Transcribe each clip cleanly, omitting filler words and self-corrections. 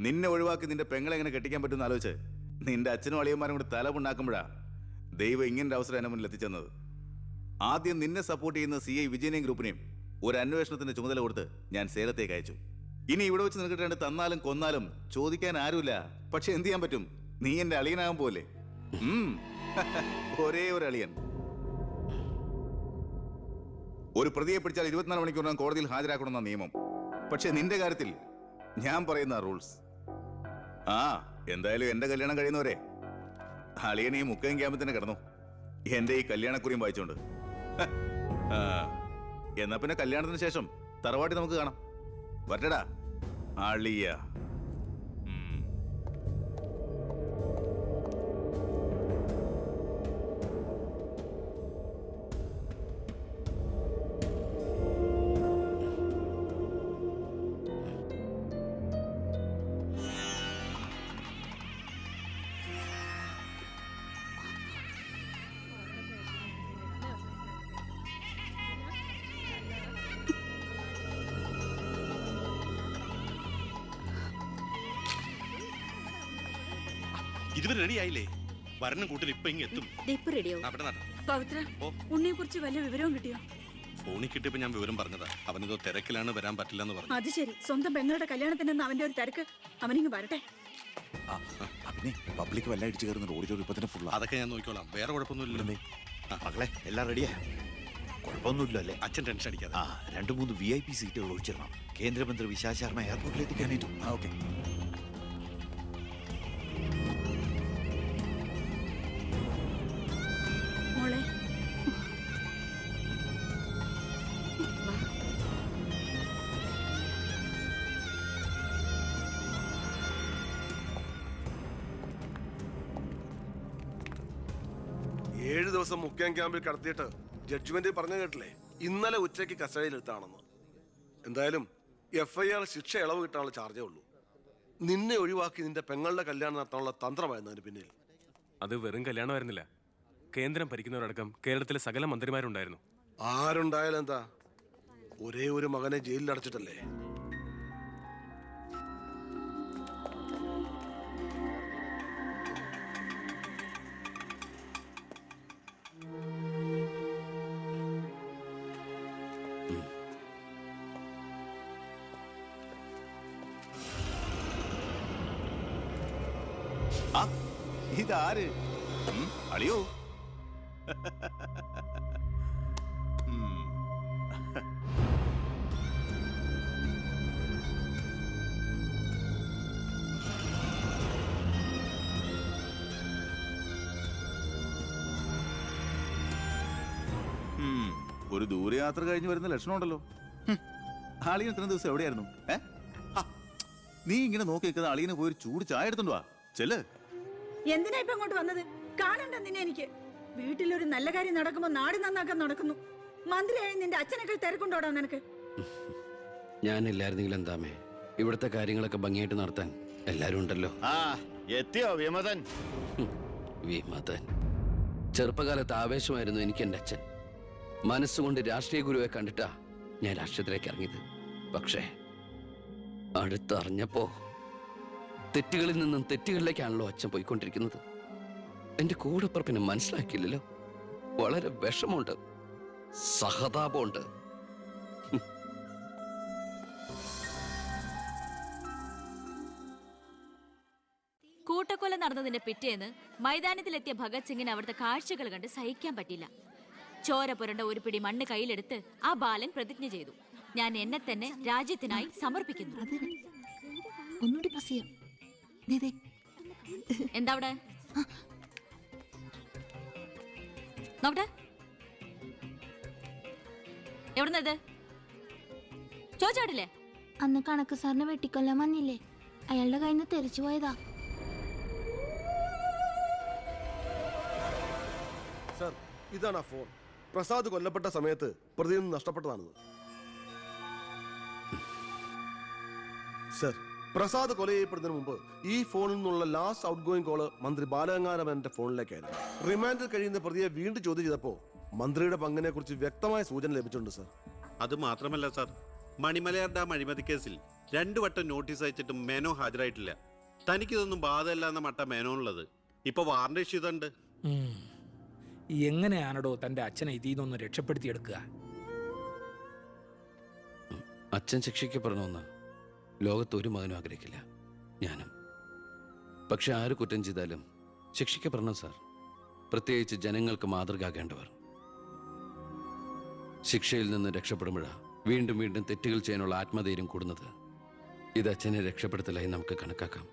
നിന്നെ ഒഴിവാക്കി നിന്റെ പെങ്ങളെ എങ്ങനെ കെട്ടിക്കാൻ പറ്റുമെന്ന് ആലോചിച്ച് നിന്റെ അച്ഛനും അളിയന്മാരും കൂടി തലമുണ്ടാക്കുമ്പോഴാ ദൈവം ഇങ്ങനൊരു അവസരം എന്നെ മുന്നിൽ എത്തിച്ചെന്നത്. ആദ്യം നിന്നെ സപ്പോർട്ട് ചെയ്യുന്ന CI വിജയനെയും ഗ്രൂപ്പിനെയും ഒരു അന്വേഷണത്തിന്റെ ചുമതല കൊടുത്ത് ഞാൻ സേലത്തേക്ക് അയച്ചു. ഇനി ഇവിടെ വെച്ച് നിൽക്കിട്ട് തന്നാലും കൊന്നാലും ചോദിക്കാൻ ആരുമില്ല. പക്ഷെ എന്ത് ചെയ്യാൻ പറ്റും? നീ എന്റെ അളിയനാകാൻ പോലെ. ഒരേ ഒരു അളിയൻ. ഒരു പ്രതിയെ പിടിച്ചാൽ 24 മണിക്കൂറിനകം കോടതിയിൽ ഹാജരാക്കണമെന്ന നിയമം. പക്ഷെ നിന്റെ കാര്യത്തിൽ ഞാൻ പറയുന്ന റൂൾസ്. എന്തായാലും എന്റെ കല്യാണം കഴിയുന്നവരെ അളിയൻ ഈ മുക്കയും ക്യാമ്പിൽ തന്നെ കിടന്നു എന്റെ ഈ കല്യാണക്കുറിയും വായിച്ചോണ്ട്. എന്നാ പിന്നെ കല്യാണത്തിന് ശേഷം തറവാട്ടി നമുക്ക് കാണാം. വരട്ടടാ അളിയ. ഇതുവരെ റെഡി ആയില്ലേ? വരണം കൂട്ടിൽ ഇപ്പൊ ഇങ്ങ് എത്തും. ഉണ്ണിയെ കുറിച്ച് വല്ല വിവരവും കിട്ടിയോ? ഫോണിൽ കിട്ടിയപ്പോ ഞാൻ വിവരം പറഞ്ഞതാ. അവനിതോ തിരക്കിലാണ്, വരാൻ പറ്റില്ല എന്ന് പറഞ്ഞു. അത് ശരി. സ്വന്തം പെങ്ങളുടെ കല്യാണത്തിനെന്ന് അവന്റെ ഒരു തിരക്ക്. അവനിങ്ങ് വരട്ടെ. പബ്ലിക് വല്ല അടിച്ചു കയറുന്ന ഓഡിറ്റോറിയം ഇപ്പൊ തന്നെ ഫുള്ളാ. അതൊക്കെ ഞാൻ നോക്കിക്കോളാം. വേറെ കുഴപ്പമൊന്നുമില്ലല്ലേ മകളെ? എല്ലാം റെഡിയാ, കുഴപ്പമൊന്നുമില്ലല്ലേ? അച്ഛൻ ടെൻഷൻ അടിക്കാതെ. 2-3 VIP സീറ്റുകൾ ഒഴിച്ചിടണം. കേന്ദ്രമന്ത്രി വിശാൽ ശർമ്മ എയർപോർട്ടിൽ എത്തിക്കാനായിട്ടു. ഓക്കെ. മോളെ, 7 ദിവസം മുഖ്യം ക്യാമ്പിൽ കടത്തിയിട്ട് ജഡ്ജ്മെന്റ് പറഞ്ഞു കേട്ടില്ലേ? ഇന്നലെ ഉച്ചയ്ക്ക് കസ്റ്റഡിയിലെടുത്താണെന്ന്. എന്തായാലും FIR ശിക്ഷ ഇളവ് കിട്ടാനുള്ള ചാർജേ ഉള്ളൂ. നിന്നെ ഒഴിവാക്കി നിന്റെ പെങ്ങളുടെ കല്യാണം നടത്താനുള്ള തന്ത്രമായിരുന്നു അതിന് പിന്നിൽ. അത് വെറും കല്യാണമായിരുന്നില്ല. കേന്ദ്രം ഭരിക്കുന്നവരടക്കം കേരളത്തിലെ സകല മന്ത്രിമാരുണ്ടായിരുന്നു. ആരുണ്ടായാലും എന്താ, ഒരേ ഒരു മകനെ ജയിലിൽ അടച്ചിട്ടല്ലേ? ഇതാര്? അളിയോ? ഒരു ദൂരയാത്ര കഴിഞ്ഞ് വരുന്ന ലക്ഷണമുണ്ടല്ലോ. അളിയൻ ഇത്രയും ദിവസം എവിടെയായിരുന്നു? നീ ഇങ്ങനെ നോക്കി നിൽക്കുന്ന അളിയനെ പോയി ഒരു ചൂട് ചായ എടുത്തോണ്ട് വാ. ചെല്ല്. എന്തിനാ ഇപ്പൊ അങ്ങോട്ട് വന്നത്? കാണണ്ട നിന്നെ എനിക്ക്. വീട്ടിലൊരു നല്ല കാര്യം നടക്കുമ്പോ നാട് നന്നാക്കാൻ നടക്കുന്നു. മന്ത്രിയായി നിന്റെ അച്ഛനേക്കാൾ തിരക്കുണ്ടോടാ നിനക്ക്? ഞാനില്ലായിരുന്നെങ്കിൽ എന്താമേ, ഇവിടുത്തെ കാര്യങ്ങളൊക്കെ ഭംഗിയായിട്ട് നടത്താൻ എല്ലാരും ഉണ്ടല്ലോ. എത്തിയോ വിമതൻ? വിമതൻ ചെറുപ്പകാലത്ത് ആവേശമായിരുന്നു എനിക്ക് എൻ്റെ അച്ഛൻ. മനസ്സുകൊണ്ട് രാഷ്ട്രീയ ഗുരുവെ കണ്ടിട്ടാ ഞാൻ രാഷ്ട്രീയത്തിലേക്ക് ഇറങ്ങിയത്. പക്ഷേ അടുത്തറിഞ്ഞപ്പോ തെറ്റുകളിൽ നിന്നും തെറ്റുകളിലേക്കാണല്ലോ അച്ഛൻ പോയിക്കൊണ്ടിരിക്കുന്നത്. എന്റെ കൂടെപ്പുറപ്പിനെ മനസ്സിലാക്കിയില്ലല്ലോ. വളരെ വിഷമമുണ്ട്, സഹതാപമുണ്ട്. കൂട്ടക്കൊല നടന്നതിന്റെ പിറ്റേന്ന് മൈതാനത്തിലെത്തിയ ഭഗത് സിംഗിന് അവിടുത്തെ കാഴ്ചകൾ കണ്ട് സഹിക്കാൻ പറ്റില്ല. ചോര പുരണ്ട ഒരു പിടി മണ്ണ് കയ്യിലെടുത്ത് ആ ബാലൻ പ്രതിജ്ഞ ചെയ്തു, ഞാൻ എന്നെ തന്നെ രാജ്യത്തിനായി സമർപ്പിക്കുന്നു. എന്താ അവിടെ നോക്കട്ടെ? എവിടുന്നത് ചോദിച്ചാടില്ലേ? അന്ന് കണക്ക് സാറിനെ വെട്ടിക്കൊല്ലാൻ വന്നില്ലേ, അയാളുടെ കയ്യിൽ നിന്ന് തെറിച്ചു പോയതാ. സർ, ഇതാണ് ആ ഫോൺ. പ്രസാദ് കൊല്ലപ്പെട്ട സമയത്ത് പ്രതിയിൽ നിന്ന് നഷ്ടപ്പെട്ടതാണത്. സർ, പ്രസാദ് കൊല ചെയ്യപ്പെടുന്നതിന് മുമ്പ് ഈ ഫോണിൽ നിന്നുള്ള ലാസ്റ്റ് ഔട്ട് ഗോയിങ് കോള് മന്ത്രി ബാലഗംഗാധരന്റെ ഫോണിലേക്കായിരുന്നു. റിമാൻഡിൽ കഴിയുന്ന പ്രതിയെ വീണ്ടും ചോദ്യം ചെയ്തപ്പോ മന്ത്രിയുടെ പങ്കിനെ കുറിച്ച് വ്യക്തമായ സൂചന ലഭിച്ചിട്ടുണ്ട് സർ. അത് മാത്രമല്ല സർ, മണിമലയാർ ഡാം അഴിമതി കേസിൽ 2 വട്ടം നോട്ടീസ് അയച്ചിട്ടും മേനോ ഹാജരായിട്ടില്ല. തനിക്കിതൊന്നും ബാധമല്ല എന്ന മട്ട മേനോനുള്ളത്. ഇപ്പൊ വാറണ്ട് ഇഷ്യൂ ചെയ്തിട്ടുണ്ട്. എങ്ങനെയാണോ തന്റെ അച്ഛനെ ഇതിൽ നിന്നൊന്ന് രക്ഷപ്പെടുത്തിയെടുക്കുക? അച്ഛൻ ശിക്ഷിക്കപ്പെടണമെന്ന് ലോകത്ത് ഒരു മകനും ആഗ്രഹിക്കില്ല, ഞാനും. പക്ഷെ ആര് കുറ്റം ചെയ്താലും ശിക്ഷിക്കപ്പെടണം സാർ, പ്രത്യേകിച്ച് ജനങ്ങൾക്ക് മാതൃകയാകേണ്ടവർ. ശിക്ഷയിൽ നിന്ന് രക്ഷപ്പെടുമ്പോഴാണ് വീണ്ടും വീണ്ടും തെറ്റുകൾ ചെയ്യാനുള്ള ആത്മധൈര്യം കൂടുന്നത്. ഇത് അച്ഛനെ രക്ഷപ്പെടുത്തലായി നമുക്ക് കണക്കാക്കാം.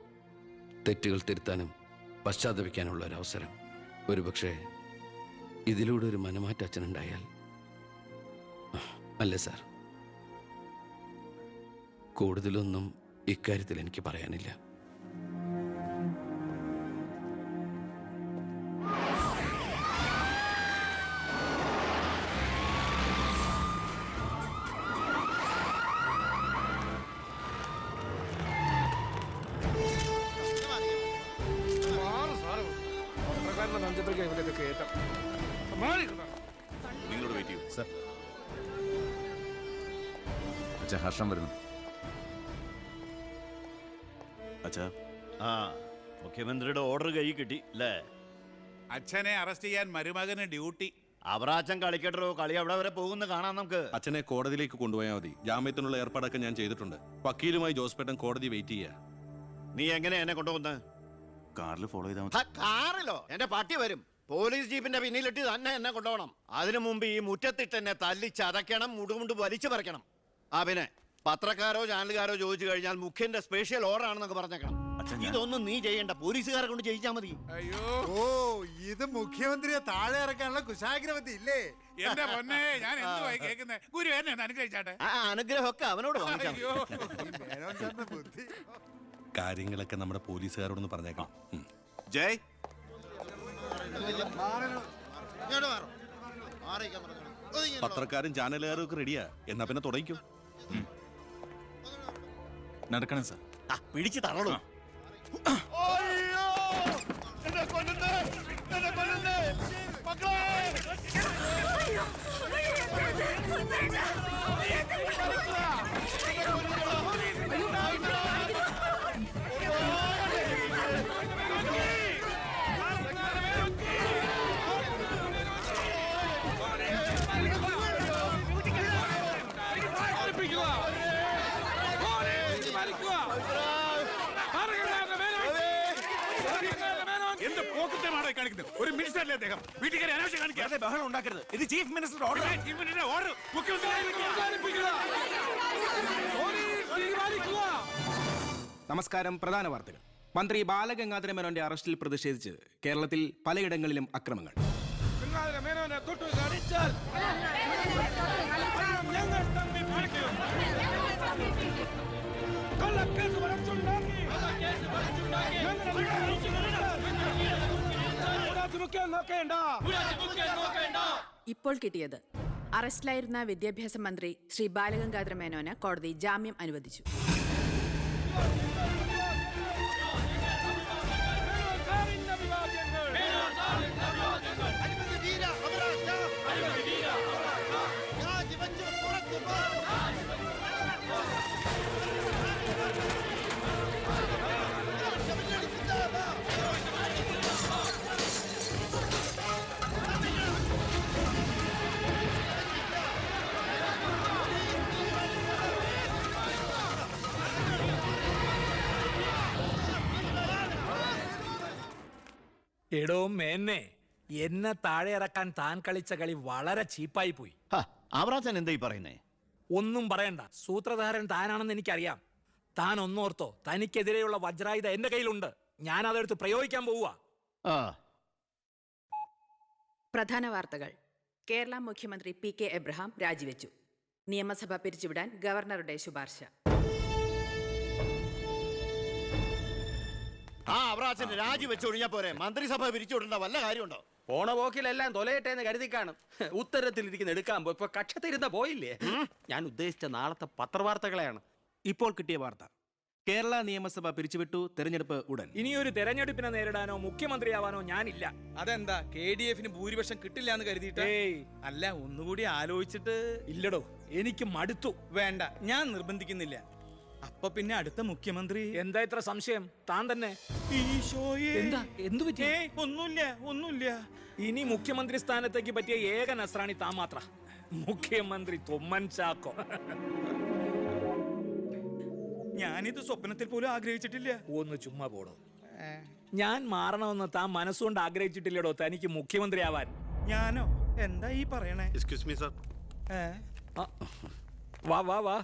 തെറ്റുകൾ തിരുത്താനും പശ്ചാത്തപിക്കാനുള്ള ഒരു അവസരം. ഒരുപക്ഷെ ഇതിലൂടെ ഒരു മനമാറ്റ അച്ഛനുണ്ടായാൽ. അല്ലേ സാർ? കൂടുതലൊന്നും ഇക്കാര്യത്തിൽ എനിക്ക് പറയാനില്ല. നിങ്ങളോട് വെയിറ്റ് ചെയ്യൂ സർ. അച്ഛാ, ഹർഷം വരുന്നു. അച്ഛാ, ആ മുഖ്യമന്ത്രിയുടെ ഓർഡർ കൈ കിട്ടി അല്ലേ? അച്ഛനെ അറസ്റ്റ് ചെയ്യാൻ മരുമകന് ഡ്യൂട്ടി. അവറാച്ചൻ കളിക്കട്ടോ, കളി അവിടെ വരെ പോകുന്ന കാണാം നമുക്ക്. അച്ഛനെ കോടതിയിലേക്ക് കൊണ്ടുപോയാൽ മതി. ജാമ്യത്തിനുള്ള ഏർപ്പാടൊക്കെ ഞാൻ ചെയ്തിട്ടുണ്ട്. വക്കീലുമായി ജോസ്പേട്ടൻ കോടതി വെയിറ്റ് ചെയ്യാ. നീ എങ്ങനെ എന്നെ കൊണ്ടുപോകുന്നത്? കാറിൽ ഫോളോ ചെയ്താൽ മതി. കാറിലോ? എന്റെ പട്ടി വരും. പോലീസ് ജീപ്പിന്റെ പിന്നിലിട്ട് തന്നെ എന്നെ കൊണ്ടുപോകണം. അതിനു മുമ്പ് ഈ മുറ്റത്തിട്ട് എന്നെ തല്ലി ചതയ്ക്കണം, മുടുമുണ്ട് വലിച്ചു പറിക്കണം. ആ പിന്നെ പത്രക്കാരോ ചാനലുകാരോ ചോദിച്ചു കഴിഞ്ഞാൽ മുഖ്യന്റെ സ്പെഷ്യൽ ഓർഡർ ആണെന്നൊക്കെ പറഞ്ഞേക്കണം. ഇതൊന്നും നീ ചെയ്യണ്ട, പോലീസുകാരെ കൊണ്ട് ചെയ്യിച്ചാൽ മതി. അയ്യോ, ഓ, ഇത് മുഖ്യമന്ത്രിയെ താഴെ ഇറക്കാനുള്ള കുശാഗ്രവതി ഇല്ലേ? എന്റെ പൊന്നെ, ഞാൻ എന്തുവായി കേൾക്കുന്നേ? ഗുരു എന്നെ ഒന്ന് അനുഗ്രഹിച്ചാട്ടെ. ആ അനുഗ്രഹമൊക്കെ അവനോട് വാങ്ങിച്ചാൽ ബുദ്ധി. കാര്യങ്ങളൊക്കെ നമ്മുടെ പോലീസുകാരോടൊന്ന് പറഞ്ഞേക്കാം. ജയ്, പത്രക്കാരും ചാനലുകാരും ഒക്കെ റെഡിയാ. എന്നാ പിന്നെ തുടങ്ങിക്കും. നടക്കണം സാർ. പിടിച്ച് തള്ളണോ? ഒരു മിനിസ്റ്റർ അദ്ദേഹം വീട്ടിൽ അനാവശ്യം കാണിക്കാതെ ബഹളം ഉണ്ടാക്കരുത്. ഇത് ചീഫ് മിനിസ്റ്ററുടെ ഓർഡർ. ചീഫ് മിനിസ്റ്ററുടെ ഓർഡർ നമസ്കാരം. പ്രധാന വാർത്തകൾ. മന്ത്രി ബാലഗംഗാധര മേനോന്റെ അറസ്റ്റിൽ പ്രതിഷേധിച്ച് കേരളത്തിൽ പലയിടങ്ങളിലും അക്രമങ്ങൾ. ഇപ്പോൾ കിട്ടിയത് അറസ്റ്റിലായിരുന്ന വിദ്യാഭ്യാസ മന്ത്രി ശ്രീ ബാലഗംഗാധര മേനോന് കോടതി ജാമ്യം അനുവദിച്ചു. എടോ മേന്നെ, എന്നെ താഴെ ഇറക്കാൻ താൻ കളിച്ച കളി വളരെ ചീപ്പായി പോയി. അവറാച്ചൻ എന്തായി പറയുന്നേ? ഒന്നും പറയണ്ട, സൂത്രധാരൻ താനാണെന്ന് എനിക്കറിയാം. താൻ ഒന്നോർത്തോ, തനിക്കെതിരെയുള്ള വജ്രായുധ എന്റെ കയ്യിലുണ്ട്. ഞാൻ അതെടുത്ത് പ്രയോഗിക്കാൻ പോവുക. പ്രധാന വാർത്തകൾ. കേരള മുഖ്യമന്ത്രി PK എബ്രഹാം രാജിവെച്ചു. നിയമസഭ പിരിച്ചുവിടാൻ ഗവർണറുടെ ശുപാർശ. അവറാച്ചൻ രാജിവെച്ചൊഴിഞ്ഞാ പോരെ? മന്ത്രിസഭ പിരിച്ചുവിടേണ്ട വല്ല കാര്യമുണ്ടോ? പോണ പോക്കിലെല്ലാം തൊലയട്ടെ എന്ന് കരുതി കാണും. ഉത്തരത്തിലിരിക്കുന്ന എടുക്കാൻ പോയി ഇപ്പൊ കക്ഷത്തിരുന്ന പോയില്ലേ? ഞാൻ ഉദ്ദേശിച്ച നാളത്തെ പത്രവാർത്തകളെയാണ്. ഇപ്പോൾ കിട്ടിയ വാർത്ത. കേരള നിയമസഭ പിരിച്ചുവിട്ടു, തെരഞ്ഞെടുപ്പ് ഉടൻ. ഇനിയൊരു തെരഞ്ഞെടുപ്പിനെ നേരിടാനോ മുഖ്യമന്ത്രിയാവാനോ ഞാനില്ല. അതെന്താ KDF ഭൂരിപക്ഷം കിട്ടില്ല എന്ന് കരുതിയിട്ട്? അല്ല, ഒന്നുകൂടി ആലോചിച്ചിട്ട്. ഇല്ലടോ, എനിക്ക് മടുത്തു. വേണ്ട, ഞാൻ നിർബന്ധിക്കുന്നില്ല. അപ്പൊ പിന്നെ അടുത്ത മുഖ്യമന്ത്രി എന്താ ഇത്ര സംശയം? താൻ തന്നെ. ഈശോയേ. എന്താ? എന്തു പറ്റി? ഒന്നുമില്ല. ഇനി മുഖ്യമന്ത്രി സ്ഥാനത്തേക്ക് പറ്റിയ ഏക നസ്രാണി താൻ മാത്ര. മുഖ്യമന്ത്രി തൊമ്മൻ ചാക്കോ. ഞാനിത് സ്വപ്നത്തിൽ പോലും ആഗ്രഹിച്ചിട്ടില്ല. ഒന്ന് ചുമ്മാ പോടോ. ഞാൻ മാറണമെന്ന് താൻ മനസ്സുകൊണ്ട് ആഗ്രഹിച്ചിട്ടില്ലടോ തനിക്ക് മുഖ്യമന്ത്രി ആവാൻ. ഞാനോ? എന്താ ഈ പറയണേ? Excuse me sir. വാ വാ വാ.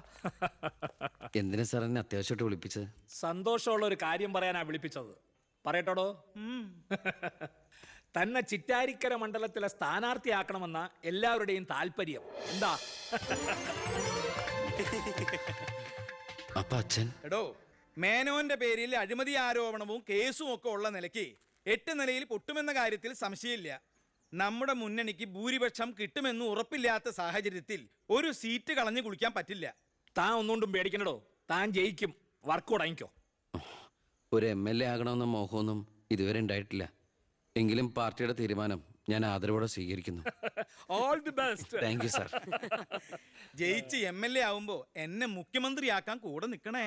എന്തിനാ സാർ എന്നെ അത്യാവശ്യമായിട്ട് വിളിപ്പിച്ചത്? സന്തോഷമുള്ള ഒരു കാര്യം പറയാനാ വിളിപ്പിച്ചത്. പറയട്ടോടോ. തന്നെ ചിറ്റാരിക്കര മണ്ഡലത്തിലെ സ്ഥാനാർത്ഥിയാക്കണമെന്ന എല്ലാവരുടെയും താല്പര്യം. എന്താ? അപ്പൊ അച്ഛൻ? എടോ, മേനോന്റെ പേരിൽ അഴിമതി ആരോപണവും കേസും ഒക്കെ ഉള്ള നിലയ്ക്ക് 8 നിലയിൽ പൊട്ടുമെന്ന കാര്യത്തിൽ സംശയമില്ല. നമ്മുടെ മുന്നണിക്ക് ഭൂരിപക്ഷം കിട്ടുമെന്ന് ഉറപ്പില്ലാത്ത സാഹചര്യത്തിൽ ഒരു സീറ്റ് കളഞ്ഞു കുളിക്കാൻ പറ്റില്ല. താൻ ഒന്നുകൊണ്ടും പേടിക്കണടോ, താൻ ജയിക്കും. വർക്ക് ഉടങ്ങിക്കോ. ഒരു MLA ആകണമെന്ന മോഹമൊന്നും ഇതുവരെ ഉണ്ടായിട്ടില്ല. എങ്കിലും പാർട്ടിയുടെ തീരുമാനം ഞാൻ ആദരവോടെ സ്വീകരിക്കുന്നു. All the best. Thank you sir. ജയിച്ച് MLA ആവുമ്പോ എന്നെ മുഖ്യമന്ത്രിയാക്കാൻ കൂടെ നിൽക്കണേ.